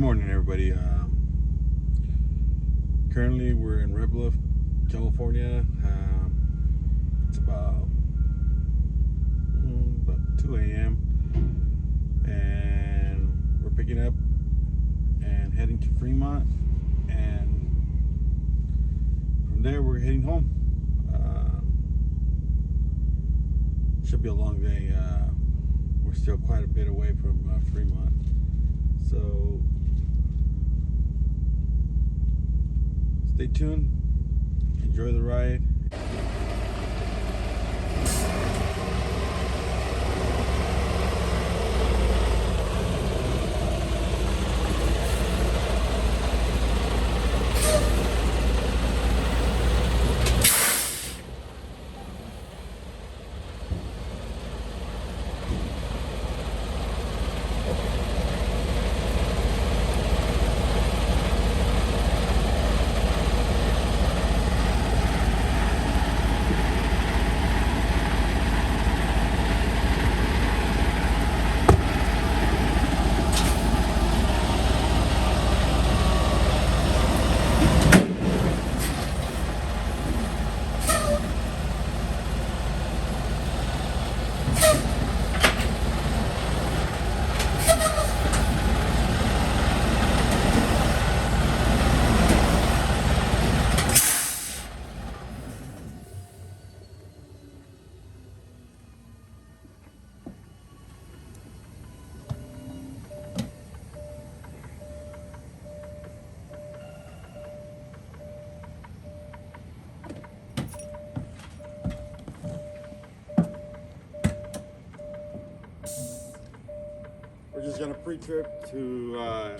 morning, everybody. Currently, we're in Red Bluff, California. It's about 2 a.m. and we're picking up and heading to Fremont, and from there we're heading home. Should be a long day. We're still quite a bit away from Fremont, so stay tuned, enjoy the ride. We're just gonna pre-trip to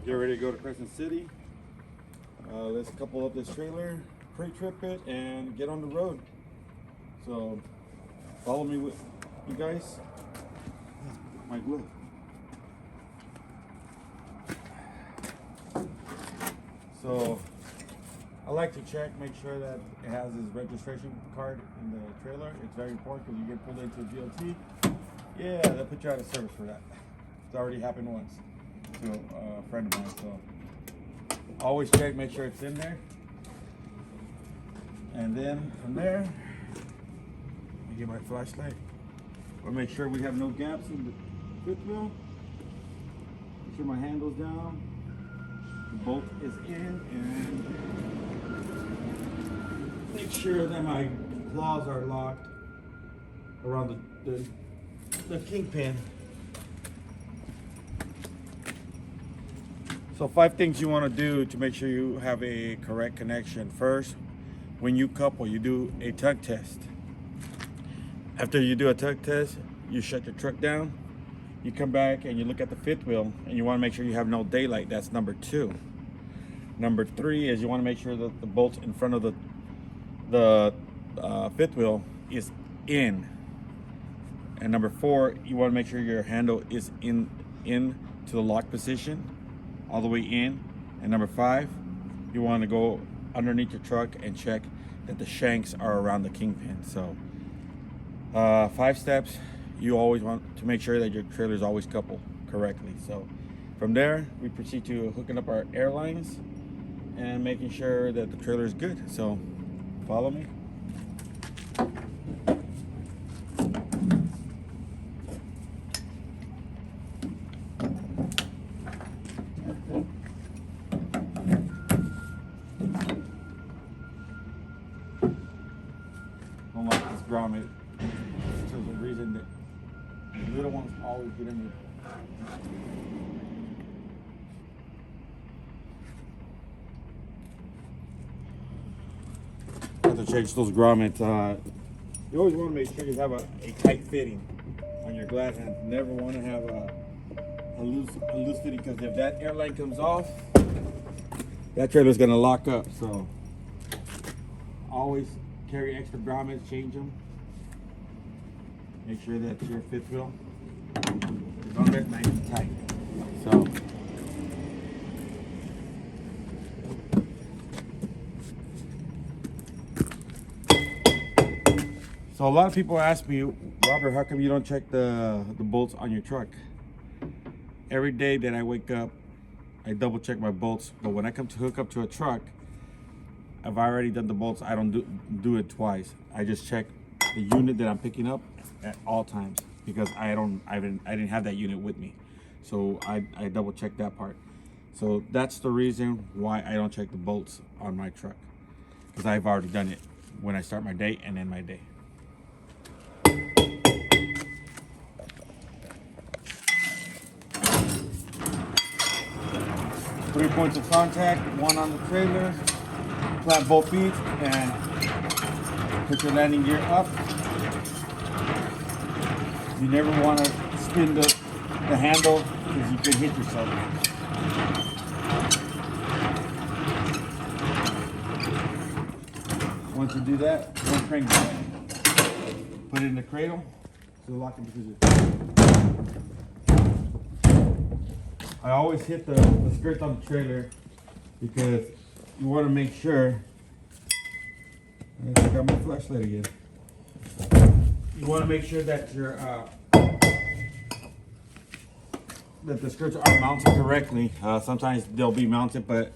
get ready to go to Crescent City. Let's couple up this trailer, pre-trip it, and get on the road. So follow me with you guys. My glove. So I like to check, make sure that it has his registration card in the trailer. It's very important because you get pulled into a GLT. Yeah, they'll put you out of service for that. It's already happened once to a friend of mine, so always check, make sure it's in there. And then from there, I get my flashlight. We'll make sure we have no gaps in the fifth wheel. Make sure my handle's down, the bolt is in, and make sure that my claws are locked around the kingpin. So 5 things you want to do to make sure you have a correct connection. First, when you couple, you do a tug test. After you do a tug test, you shut your truck down. You come back and you look at the fifth wheel, and you want to make sure you have no daylight. That's number 2. Number 3 is you want to make sure that the bolt in front of the fifth wheel is in. And number 4, you want to make sure your handle is in to the lock position, all the way in. And number 5, you want to go underneath your truck and check that the shanks are around the kingpin. So 5 steps. You always want to make sure that your trailer is always coupled correctly. So from there, we proceed to hooking up our Airlines and making sure that the trailer is good. So follow me. Don't like this grommet. There's a reason that the little ones always get in there. Have to change those grommets. You always want to make sure you have a tight fitting on your glad hand. Never want to have a loose fitting, because if that airline comes off, that trailer's going to lock up. So always carry extra grommets, change them. Make sure that your fifth wheel is on there nice and tight. So a lot of people ask me, Robert, how come you don't check the bolts on your truck? Every day that I wake up, I double check my bolts. But when I come to hook up to a truck, I've already done the bolts. I don't do it twice. I just check the unit that I'm picking up at all times, because I didn't have that unit with me, so I double check that part. So that's the reason why I don't check the bolts on my truck, because I've already done it when I start my day and end my day. 3 points of contact, one on the trailer. Clamp both feet and put your landing gear up. You never want to spin the handle, because you could hit yourself. Once you do that, one crank back. Put it in the cradle to the locking position. I always hit the skirt on the trailer, because you want to make sure. I got my flashlight again. You want to make sure that your that the skirts are mounted correctly. Sometimes they'll be mounted, but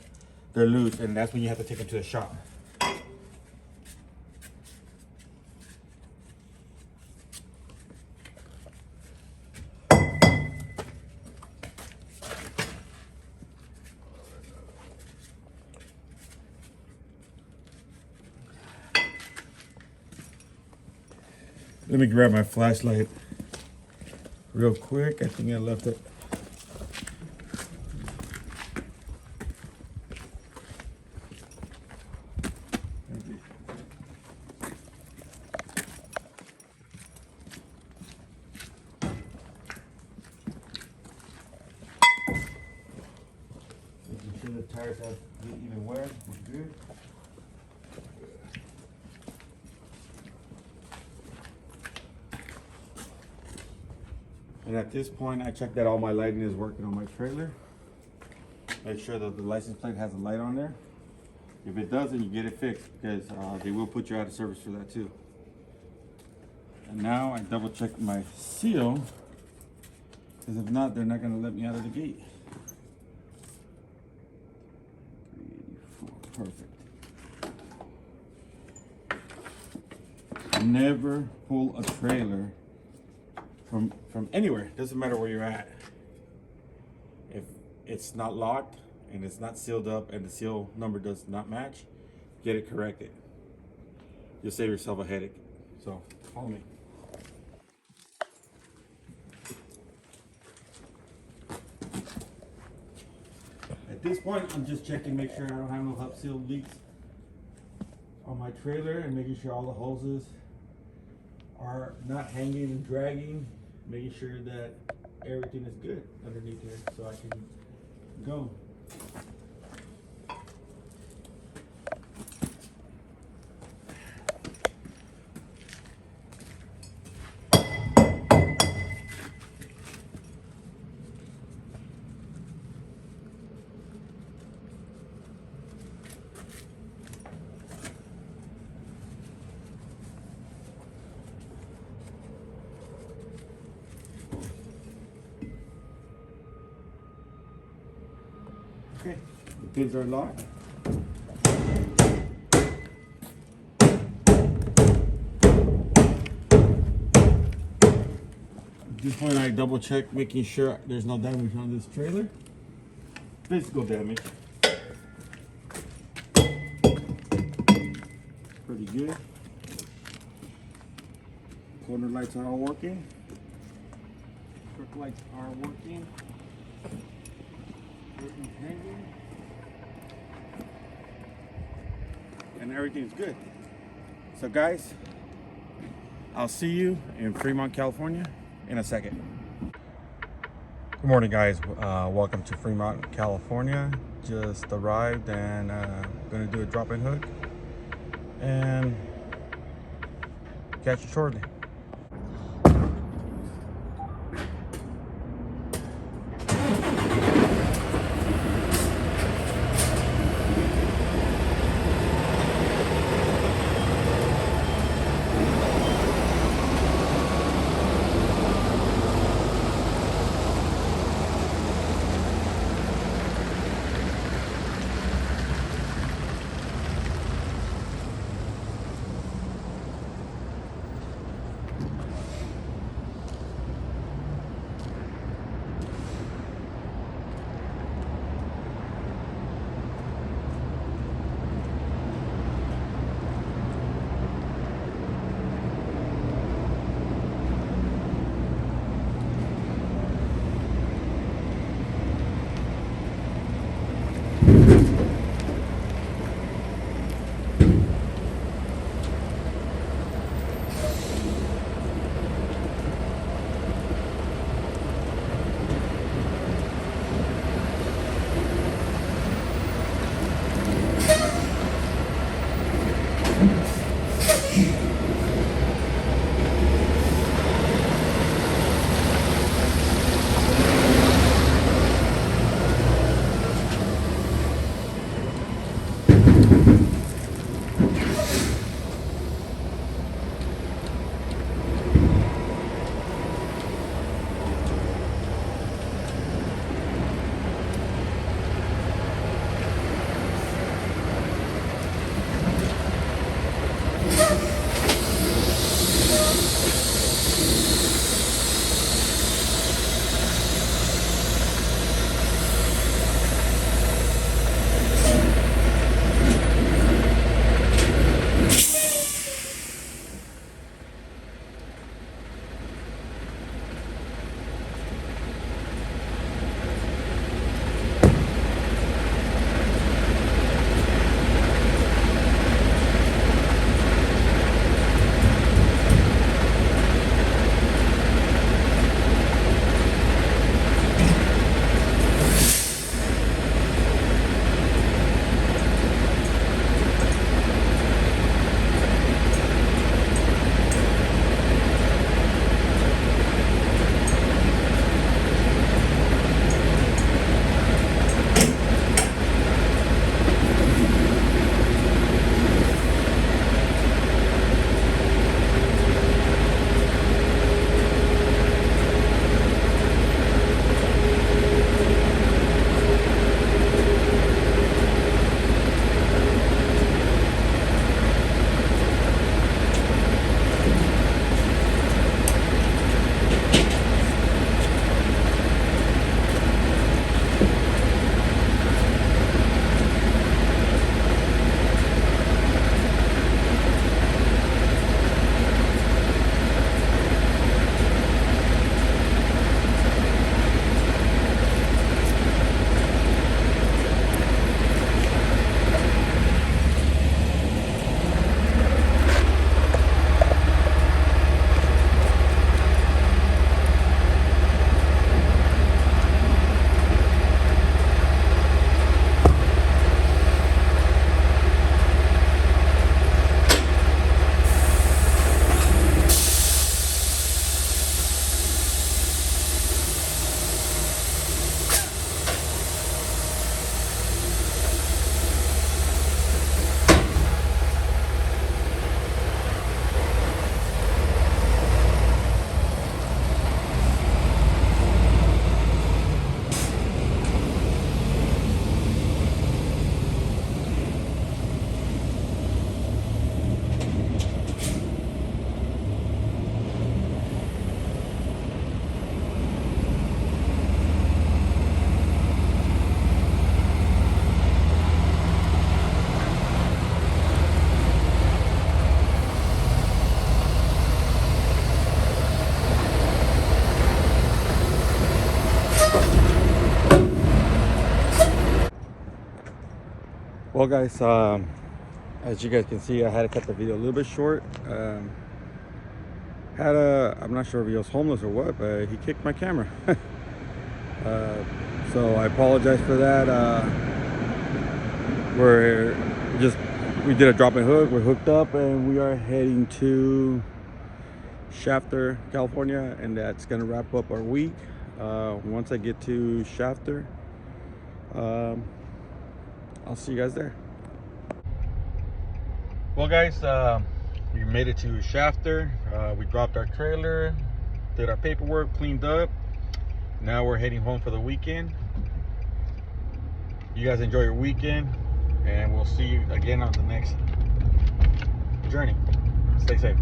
they're loose, and that's when you have to take them to the shop. Let me grab my flashlight real quick. I think I left it. Making sure the tires have even wear. Good. And at this point, I check that all my lighting is working on my trailer. Make sure that the license plate has a light on there. If it doesn't, you get it fixed, because they will put you out of service for that too. And now I double check my seal, because if not, they're not going to let me out of the gate. 384, perfect. Never pull a trailer from anywhere. Doesn't matter where you're at. If it's not locked and it's not sealed up and the seal number does not match, get it corrected. You'll save yourself a headache. So follow me. At this point, I'm just checking, make sure I don't have no hub seal leaks on my trailer, and making sure all the hoses are not hanging and dragging. Making sure that everything is good underneath here, so I can go. Okay, the pins are locked. At this point, I double check, making sure there's no damage on this trailer. Physical damage. Pretty good. Corner lights are all working. Truck lights are working. Hanging. And everything's good. So guys, I'll see you in Fremont, California in a second. Good morning guys, welcome to Fremont, California. Just arrived and gonna do a drop-in hook and catch you shortly. Well, guys, as you guys can see, I had to cut the video a little bit short. I'm not sure if he was homeless or what, but he kicked my camera. So I apologize for that. We did a drop and hook. We're hooked up and we are heading to Shafter, California, and that's gonna wrap up our week. Once I get to Shafter, I'll see you guys there. Well, guys, we made it to Shafter. We dropped our trailer, did our paperwork, cleaned up. Now we're heading home for the weekend. You guys enjoy your weekend, and we'll see you again on the next journey. Stay safe.